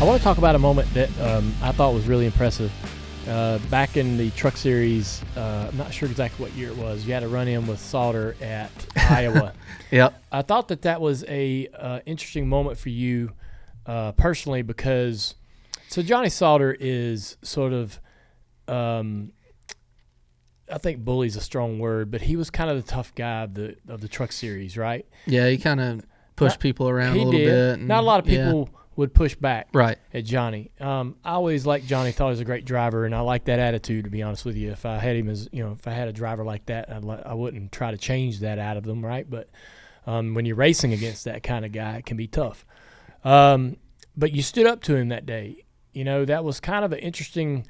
I want to talk about a moment that I thought was really impressive. Back in the Truck Series, I'm not sure exactly what year it was. You had a run-in with Sauter at Iowa. Yep. I thought that was a interesting moment for you personally because so Johnny Sauter is sort of I think bully's a strong word, but he was kind of the tough guy of the Truck Series, right? Yeah, he kind of pushed people around a little bit. And, not a lot of people would push back at Johnny. I always liked Johnny, thought he was a great driver, and I like that attitude, to be honest with you. If I had him as, if I had a driver like that, I wouldn't try to change that out of them, right? But when you're racing against that kind of guy, it can be tough. But you stood up to him that day. That was kind of an interesting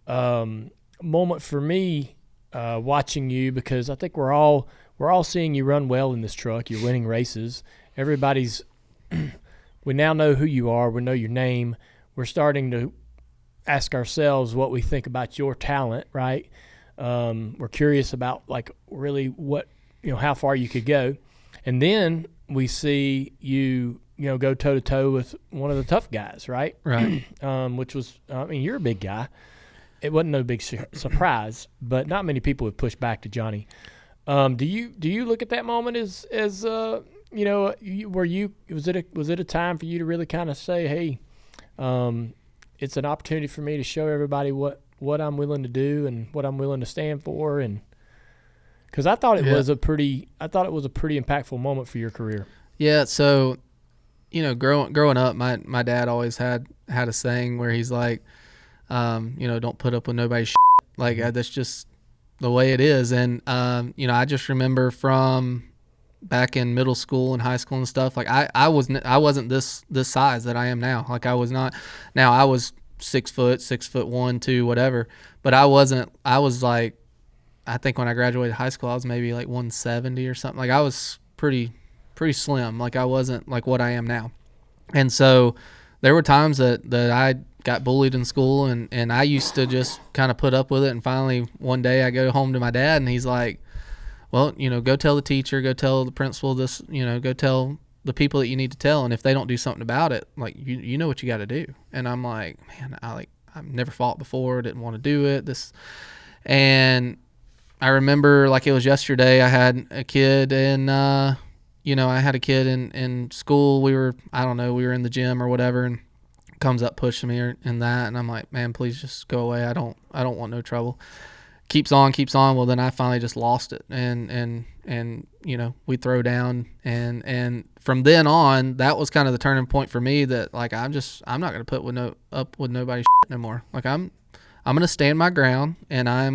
moment for me watching you because I think we're all seeing you run well in this truck. You're winning races. Everybody's we now know who you are. We know your name. We're starting to ask ourselves what we think about your talent, right? We're curious about really what how far you could go, and then we see you go toe to toe with one of the tough guys, right? Right. Which was you're a big guy. It wasn't no big surprise, but not many people would push back to Johnny. Do you look at that moment as was it a time for you to really kind of say, hey, it's an opportunity for me to show everybody what I'm willing to do and what I'm willing to stand for, and because I thought it was a pretty impactful moment for your career. Yeah. So, growing up, my dad always had a saying where he's like, don't put up with nobody's shit. Like that's just the way it is. And, I just remember from back in middle school and high school and stuff, like I wasn't this size that I am now. Like I was not. Now I was 6 foot, 6'1", 2, whatever. But I wasn't. I was like, I think when I graduated high school, I was maybe like 170 or something. Like I was pretty slim. Like I wasn't like what I am now. And so there were times that I got bullied in school, and I used to just kind of put up with it. And finally one day I go home to my dad, and he's like, well, go tell the teacher, go tell the principal this, go tell the people that you need to tell. And if they don't do something about it, like, you know what you got to do. And I'm like, man, I've never fought before. Didn't want to do it. And I remember like it was yesterday, I had a kid in school. We were in the gym or whatever, and comes up pushing me and that. And I'm like, man, please just go away. I don't want no trouble. Keeps on. Well, then I finally just lost it, and we throw down, and from then on, that was kind of the turning point for me. That like I'm not gonna put up with nobody's shit no more. Like I'm gonna stand my ground, and I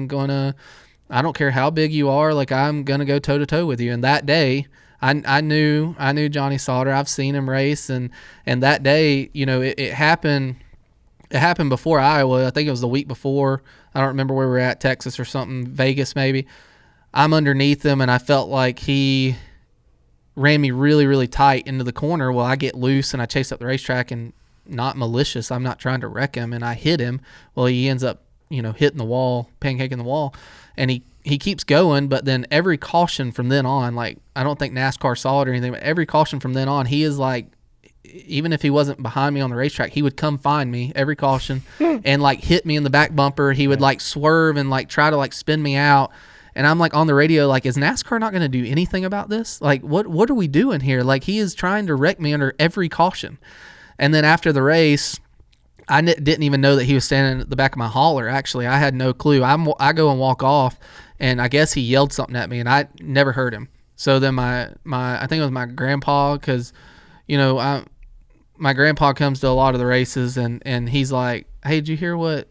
don't care how big you are. Like I'm gonna go toe to toe with you. And that day, I knew Johnny Sauter. I've seen him race, and that day, it happened. It happened before Iowa. I think it was the week before. I don't remember where we were at, Texas or something, Vegas maybe. I'm underneath him, and I felt like he ran me really, really tight into the corner. Well, I get loose, and I chase up the racetrack, and not malicious. I'm not trying to wreck him, and I hit him. Well, he ends up, hitting the wall, pancaking the wall, and he keeps going. But then every caution from then on, like I don't think NASCAR saw it or anything, but every caution from then on, he is like, even if he wasn't behind me on the racetrack, he would come find me every caution and like hit me in the back bumper. He would like swerve and like try to like spin me out. And I'm like on the radio, like, is NASCAR not going to do anything about this? Like, what are we doing here? Like, he is trying to wreck me under every caution. And then after the race, I didn't even know that he was standing at the back of my hauler. Actually, I had no clue. I go and walk off, and I guess he yelled something at me, and I never heard him. So then I think it was my grandpa, because, my grandpa comes to a lot of the races, and he's like, hey, did you hear what,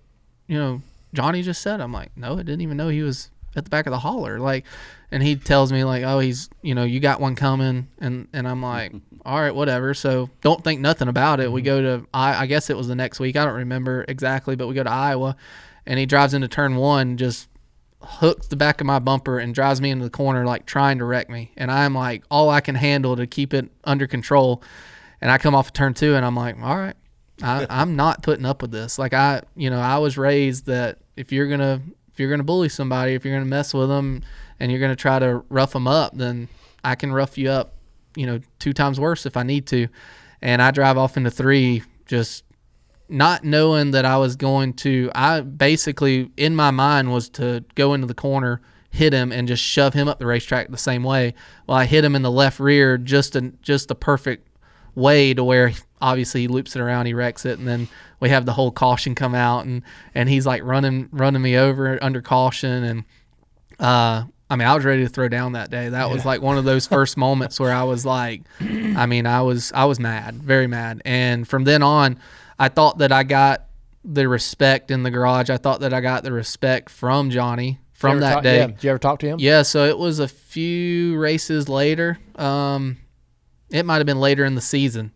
Johnny just said? I'm like, no, I didn't even know he was at the back of the hauler. Like, and he tells me like, oh, he's, you got one coming. And I'm like, all right, whatever. So don't think nothing about it. We go to, I guess it was the next week. I don't remember exactly, but we go to Iowa, and he drives into turn one, just hooks the back of my bumper and drives me into the corner, like trying to wreck me. And I'm like, all I can handle to keep it under control. And I come off of turn two, and I'm like, all right, I'm not putting up with this. Like I was raised that if you're gonna bully somebody, if you're gonna mess with them, and you're gonna try to rough them up, then I can rough you up, 2 times worse if I need to. And I drive off into 3, just not knowing that I was going to, I basically, in my mind, was to go into the corner, hit him, and just shove him up the racetrack the same way. Well, I hit him in the left rear just the perfect way to where obviously he loops it around, he wrecks it, and then we have the whole caution come out, and he's like running me over under caution. And I mean, I was ready to throw down that day. That was like one of those first moments where I was like, I mean, I was mad, very mad. And from then on, I thought that I got the respect in the garage. I thought that I got the respect from Johnny from that day. Yeah. Did you ever talk to him? Yeah, so it was a few races later. It might have been later in the season.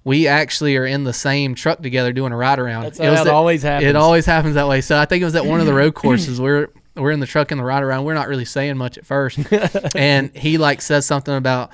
We actually are in the same truck together doing a ride around. That's how it always happens. It always happens that way. So I think it was at one of the road courses. We're in the truck in the ride around. We're not really saying much at first. And he like says something about,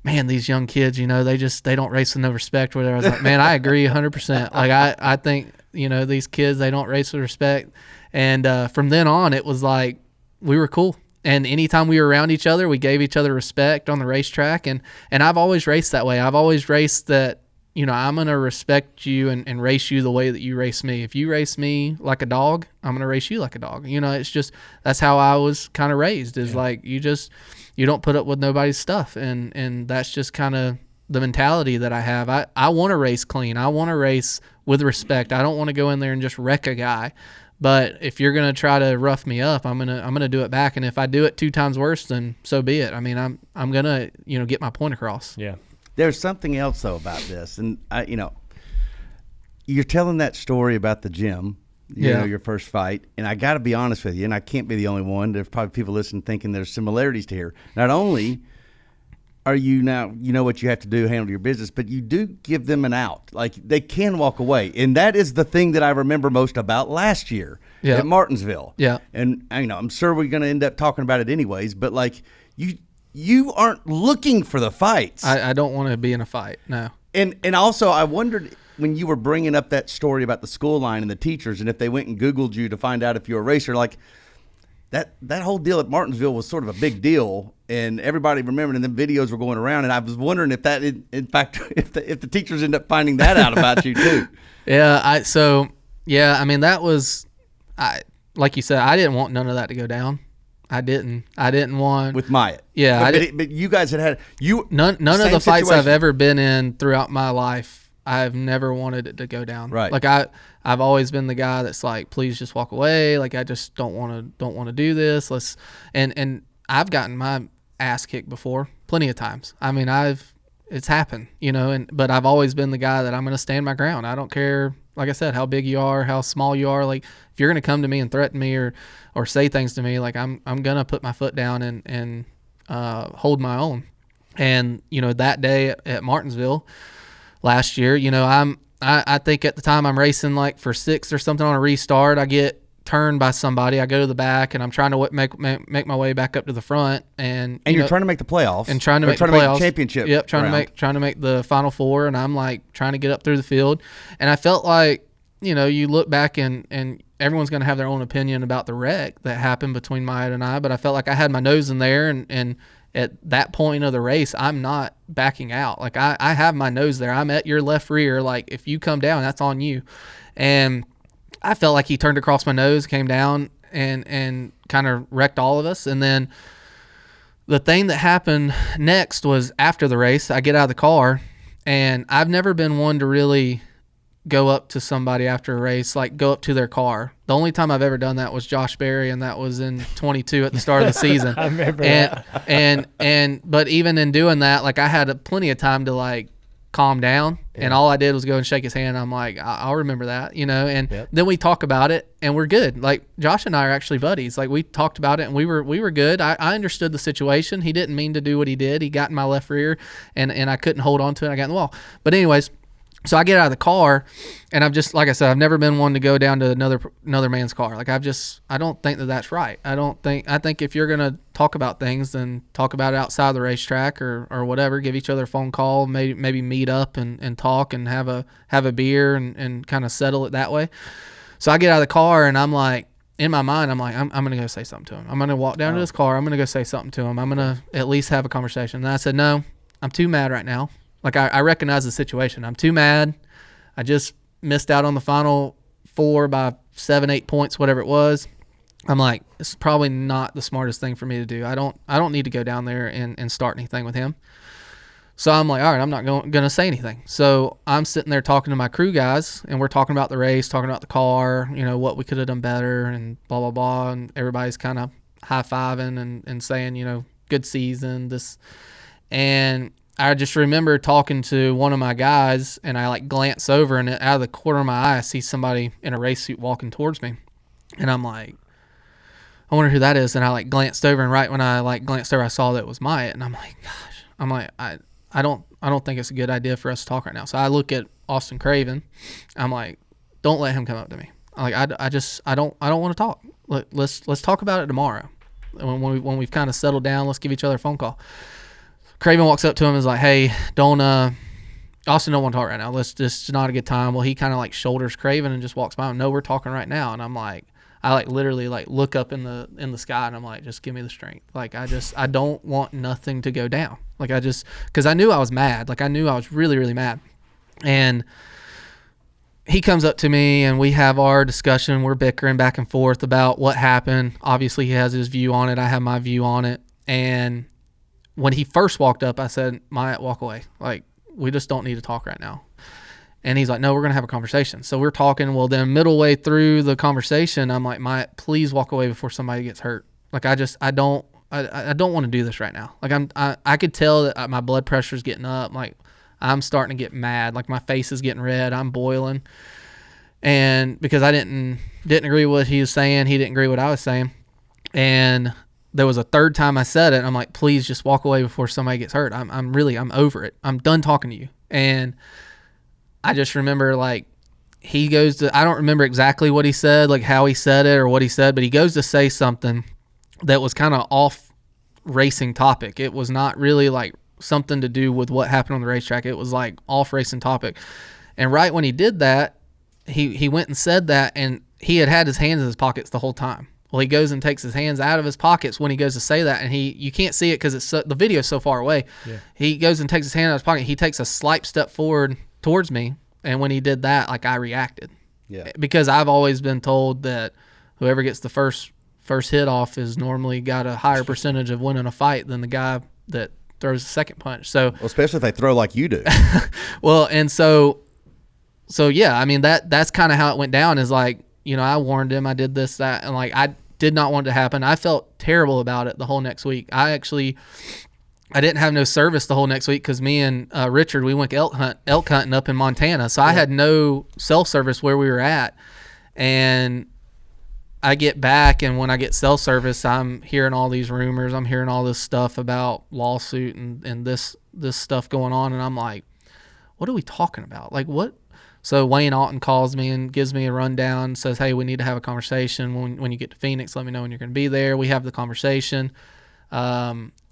man, these young kids, you know, they don't race with no respect. Whatever. I was like, man, I agree 100%. Like I think, you know, these kids, they don't race with respect. And from then on, it was like we were cool. And anytime we were around each other, we gave each other respect on the racetrack. And I've always raced that way. I've always raced that, you know, I'm going to respect you and race you the way that you race me. If you race me like a dog, I'm going to race you like a dog. You know, it's just, that's how I was kind of raised, is like, you don't put up with nobody's stuff. And that's just kind of the mentality that I have. I want to race clean. I want to race with respect. I don't want to go in there and just wreck a guy. But if you're going to try to rough me up, I'm going to do it back. And if I do it 2 times worse, then so be it. I mean, I'm going to, you know, get my point across. Yeah. There's something else, though, about this. And, you know, you're telling that story about the gym, you know, your first fight. And I got to be honest with you, and I can't be the only one. There's probably people listening thinking there's similarities to here. Not only are you now, you know what you have to do, handle your business, but you do give them an out. Like, they can walk away. And that is the thing that I remember most about last year at Martinsville. Yeah. And, you know, I'm sure we're going to end up talking about it anyways, but, like, you aren't looking for the fights. I don't want to be in a fight, no. And also, I wondered when you were bringing up that story about the school line and the teachers, and if they went and Googled you to find out if you were a racer, like that whole deal at Martinsville was sort of a big deal, and everybody remembered, and then videos were going around, and I was wondering if that, in fact, if the teachers end up finding that out about you too. Yeah, I mean, that was, like you said, I didn't want none of that to go down. I didn't want with Myatt. Yeah, but you guys had none of the fights I've ever been in throughout my life. I've never wanted it to go down. Right. Like I've always been the guy that's like, please just walk away. Like I just don't want to do this. And I've gotten my ass kicked before, plenty of times. I mean, it's happened, you know. But I've always been the guy that I'm going to stand my ground. I don't care. Like I said, how big you are, how small you are. Like if you're going to come to me and threaten me or say things to me, like I'm going to put my foot down and hold my own. And, you know, that day at Martinsville last year, you know, I think at the time I'm racing like for 6th or something on a restart. I get turned by somebody. I go to the back and I'm trying to make my way back up to the front. And you're trying to make the playoffs. And trying to make the playoffs. Make the championship. Yep, trying to make the Final Four. And I'm like trying to get up through the field. And I felt like, you know, you look back and everyone's going to have their own opinion about the wreck that happened between Myatt and I, but I felt like I had my nose in there, and at that point of the race, I'm not backing out. Like I have my nose there. I'm at your left rear. Like if you come down, that's on you. And I felt like he turned across my nose, came down, and kind of wrecked all of us. And then the thing that happened next was after the race, I get out of the car, and I've never been one to really go up to somebody after a race, like go up to their car. The only time I've ever done that was Josh Berry, and that was in 22 at the start of the season. I remember that. But even in doing that, like I had plenty of time to like calm down, and all I did was go and shake his hand. I'm like, I'll remember that, you know. And then we talk about it, and we're good. Like Josh and I are actually buddies. Like we talked about it, and we were good. I understood the situation. He didn't mean to do what he did. He got in my left rear, and I couldn't hold on to it. I got in the wall. But anyways. So I get out of the car, and I've just, like I said, I've never been one to go down to another man's car. Like I don't think that that's right. I think if you're going to talk about things, then talk about it outside the racetrack or whatever. Give each other a phone call, maybe meet up and talk and have a beer and kind of settle it that way. So I get out of the car, and I'm like, in my mind, I'm like, I'm going to go say something to him. I'm going to walk down to his car. I'm going to go say something to him. I'm going to at least have a conversation. And I said, no, I'm too mad right now. Like I recognize the situation. I'm too mad. missed out on the Final Four by 7-8 points, whatever it was. I'm like, this is probably not the smartest thing for me to do. I don't need to go down there and start anything with him. So I'm like, all right, I'm not going to say anything. So I'm sitting there talking to my crew guys, and we're talking about the race, talking about the car, what we could have done better, and blah, blah, blah. And everybody's kind of high-fiving and saying, good season, this. And I just remember talking to one of my guys, and I glance over, and out of the corner of my eye, I see somebody in a race suit walking towards me. And I'm like, I wonder who that is. And I glanced over, and right when I glanced over, I saw that it was Myatt. And I'm like, gosh, I don't think it's a good idea for us to talk right now. So I look at Austin Craven. I'm like, don't let him come up to me. I don't want to talk. Let's talk about it tomorrow. When we've kind of settled down, let's give each other a phone call. Craven walks up to him and is like, hey, Austin don't want to talk right now. It's not a good time. Well, he kind of shoulders Craven and just walks by him. No, we're talking right now. And I'm like, I literally look up in the sky, and I'm like, just give me the strength. I don't want nothing to go down. Because I knew I was mad. I knew I was really, really mad. And he comes up to me, and we have our discussion. We're bickering back and forth about what happened. Obviously, he has his view on it. I have my view on it. And when he first walked up, I said, Myatt, walk away. We just don't need to talk right now. And he's like, no, we're going to have a conversation. So we're talking. Well, then middle way through the conversation, I'm like, Myatt, please walk away before somebody gets hurt. I don't want to do this right now. I could tell that my blood pressure is getting up. I'm starting to get mad. My face is getting red. I'm boiling. And because I didn't agree with what he was saying, he didn't agree with what I was saying. And there was a third time I said it. I'm like, please just walk away before somebody gets hurt. I'm over it. I'm done talking to you. And I just remember he goes to, I don't remember exactly what he said, how he said it or what he said, but he goes to say something that was kind of off racing topic. It was not really something to do with what happened on the racetrack. It was off racing topic. And right when he did that, he went and said that, and he had his hands in his pockets the whole time. Well, he goes and takes his hands out of his pockets when he goes to say that, and you can't see it because the video is so far away. Yeah. He goes and takes his hand out of his pocket. He takes a slight step forward towards me, and when he did that, I reacted. Yeah. Because I've always been told that whoever gets the first hit off is normally got a higher percentage of winning a fight than the guy that throws the second punch. So, especially if they throw like you do. Well, and so yeah, I mean that's kind of how it went down. Is I warned him, I did this, that, and I did not want it to happen. I felt terrible about it the whole next week. I didn't have no service the whole next week because me and Richard, we went elk hunting up in Montana. So I had no cell service where we were at. And I get back, and when I get cell service, I'm hearing all these rumors. I'm hearing all this stuff about lawsuit and this stuff going on. And I'm like, what are we talking about? What? So Wayne Alton calls me and gives me a rundown, says, hey, we need to have a conversation. When you get to Phoenix, let me know when you're going to be there. We have the conversation.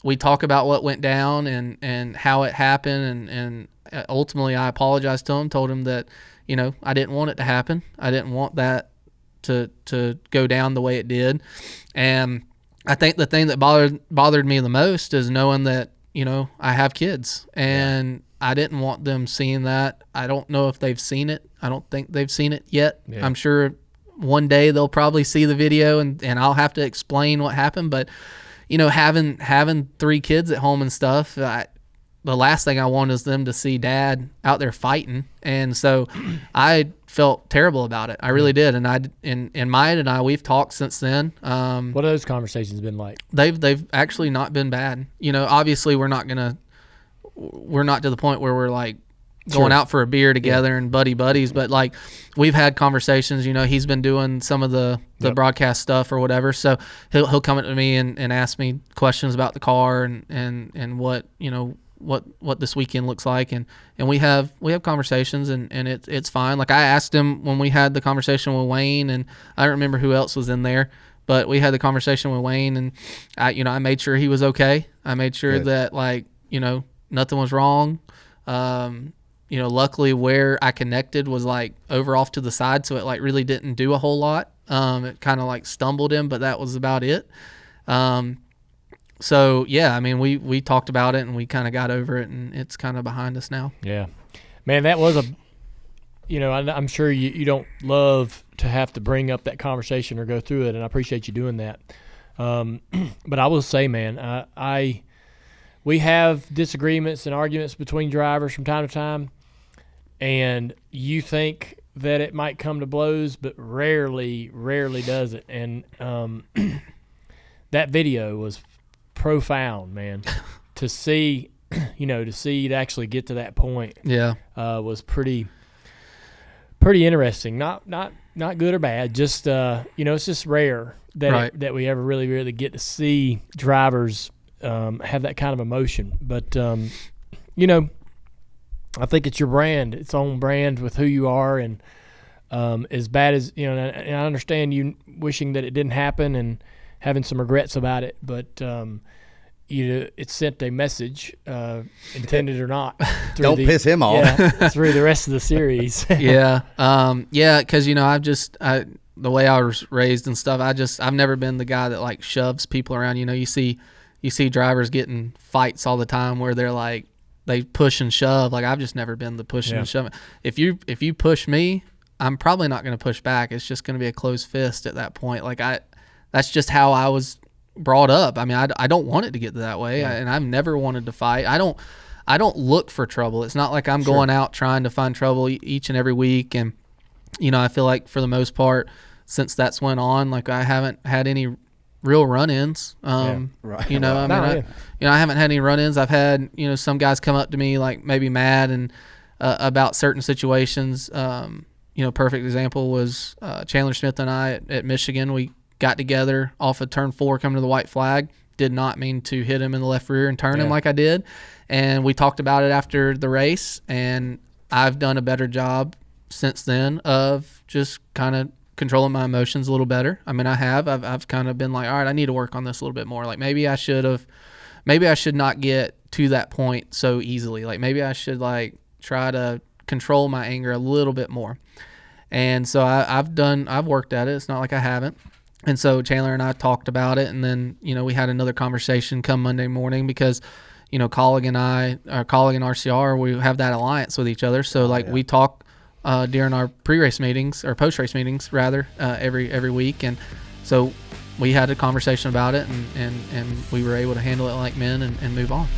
We talk about what went down and how it happened, and ultimately I apologized to him, told him that, I didn't want it to happen. I didn't want that to go down the way it did. And I think the thing that bothered me the most is knowing that, I have kids, and I didn't want them seeing that. I don't know if they've seen it. I don't think they've seen it yet. Yeah. I'm sure one day they'll probably see the video, and I'll have to explain what happened, but having 3 kids at home and stuff, the last thing I want is them to see dad out there fighting. And so I felt terrible about it. I really did. And Myatt and I, we've talked since then. What have those conversations been like? They've actually not been bad. Obviously we're not to the point where we're going out for a beer together and buddies, but we've had conversations. He's been doing some of the broadcast stuff or whatever, so he'll come up to me and ask me questions about the car and what what this weekend looks like, and we have conversations, and it's fine. I asked him when we had the conversation with Wayne, and I don't remember who else was in there, but we had the conversation with Wayne, and I made sure he was okay. I made sure that nothing was wrong. Luckily where I connected was over off to the side, so it really didn't do a whole lot. It kind of stumbled him, but that was about it. So yeah, I mean, we talked about it, and we kind of got over it, and it's kind of behind us now. Yeah, man, that was I'm sure you don't love to have to bring up that conversation or go through it, and I appreciate you doing that. But I will say, man, we have disagreements and arguments between drivers from time to time, and you think that it might come to blows, but rarely does it. And that video was profound, man. To see it actually get to that point, was pretty interesting. Not good or bad. Just it's just rare that that we ever really get to see drivers have that kind of emotion. But I think it's your brand, its own brand with who you are, and as bad as and I understand you wishing that it didn't happen and having some regrets about it, but it sent a message, intended or not. Don't piss him off. Yeah, through the rest of the series. Because the way I was raised and stuff, I've never been the guy that like shoves people around. You see drivers getting fights all the time where they're like they push and shove. Like I've just never been the pushing and shoving. If you push me, I'm probably not going to push back. It's just going to be a closed fist at that point. Like that's just how I was brought up. I mean, I don't want it to get that way, and I've never wanted to fight. I don't look for trouble. It's not like I'm going out trying to find trouble each and every week. And I feel like for the most part, since that's went on, like I haven't had any real run-ins. I haven't had any run-ins. I've had some guys come up to me like maybe mad and about certain situations. Perfect example was Chandler Smith and I at Michigan. We got together off of turn 4 coming to the white flag. Did not mean to hit him in the left rear and turn him like I did. And we talked about it after the race, and I've done a better job since then of just kind of controlling my emotions a little better. I mean, I've kind of been like, all right, I need to work on this a little bit more. Like maybe I should not get to that point so easily. Like maybe I should like try to control my anger a little bit more. And so I've worked at it. It's not like I haven't. And so Chandler and I talked about it, and then, we had another conversation come Monday morning because, Colleague and RCR, we have that alliance with each other. So we talk during our pre-race meetings or post-race meetings rather, every week. And so we had a conversation about it, and we were able to handle it like men and move on.